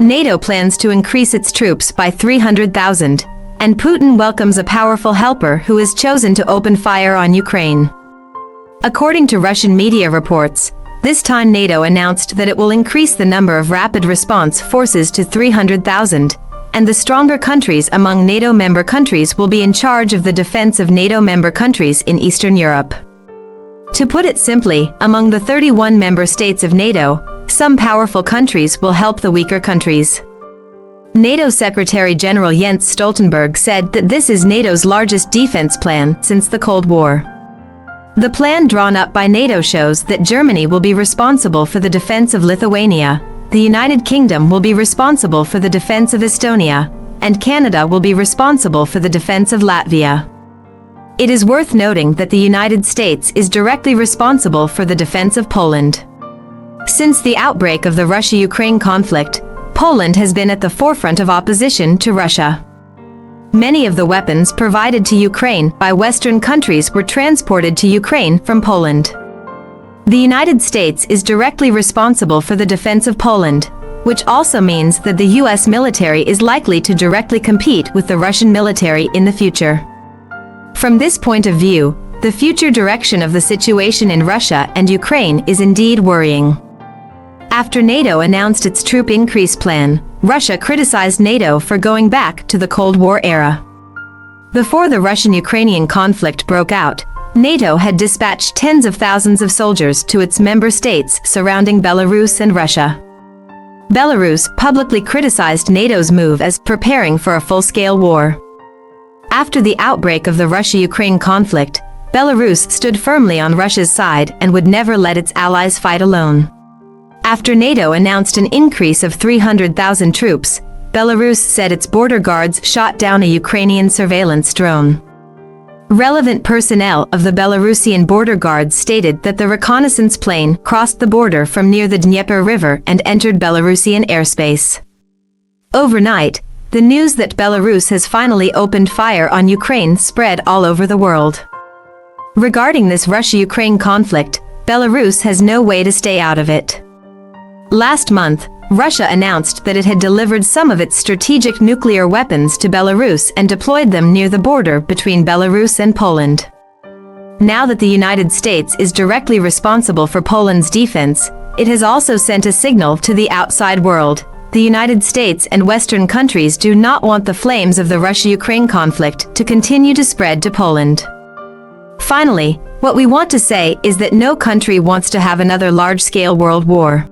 NATO plans to increase its troops by 300,000, and Putin welcomes a powerful helper who is chosen to open fire on Ukraine. According to Russian media reports, this time NATO announced that it will increase the number of rapid response forces to 300,000, and the stronger countries among NATO member countries will be in charge of the defense of NATO member countries in Eastern Europe. To put it simply, among the 31 member states of NATO, some powerful countries will help the weaker countries. NATO Secretary General Jens Stoltenberg said that this is NATO's largest defense plan since the Cold War. The plan drawn up by NATO shows that Germany will be responsible for the defense of Lithuania, the United Kingdom will be responsible for the defense of Estonia, and Canada will be responsible for the defense of Latvia. It is worth noting that the United States is directly responsible for the defense of Poland. Since the outbreak of the Russia-Ukraine conflict, Poland has been at the forefront of opposition to Russia. Many of the weapons provided to Ukraine by Western countries were transported to Ukraine from Poland. The United States is directly responsible for the defense of Poland, which also means that the US military is likely to directly compete with the Russian military in the future. From this point of view, the future direction of the situation in Russia and Ukraine is indeed worrying. After NATO announced its troop increase plan, Russia criticized NATO for going back to the Cold War era. Before the Russian-Ukrainian conflict broke out, NATO had dispatched tens of thousands of soldiers to its member states surrounding Belarus and Russia. Belarus publicly criticized NATO's move as preparing for a full-scale war. After the outbreak of the Russia-Ukraine conflict, Belarus stood firmly on Russia's side and would never let its allies fight alone. After NATO announced an increase of 300,000 troops, Belarus said its border guards shot down a Ukrainian surveillance drone. Relevant personnel of the Belarusian border guards stated that the reconnaissance plane crossed the border from near the Dnieper River and entered Belarusian airspace. Overnight, the news that Belarus has finally opened fire on Ukraine spread all over the world. Regarding this Russia-Ukraine conflict, Belarus has no way to stay out of it. Last month, Russia announced that it had delivered some of its strategic nuclear weapons to Belarus and deployed them near the border between Belarus and Poland. Now that the United States is directly responsible for Poland's defense, it has also sent a signal to the outside world. The United States and Western countries do not want the flames of the Russia-Ukraine conflict to continue to spread to Poland. Finally, what we want to say is that no country wants to have another large-scale world war.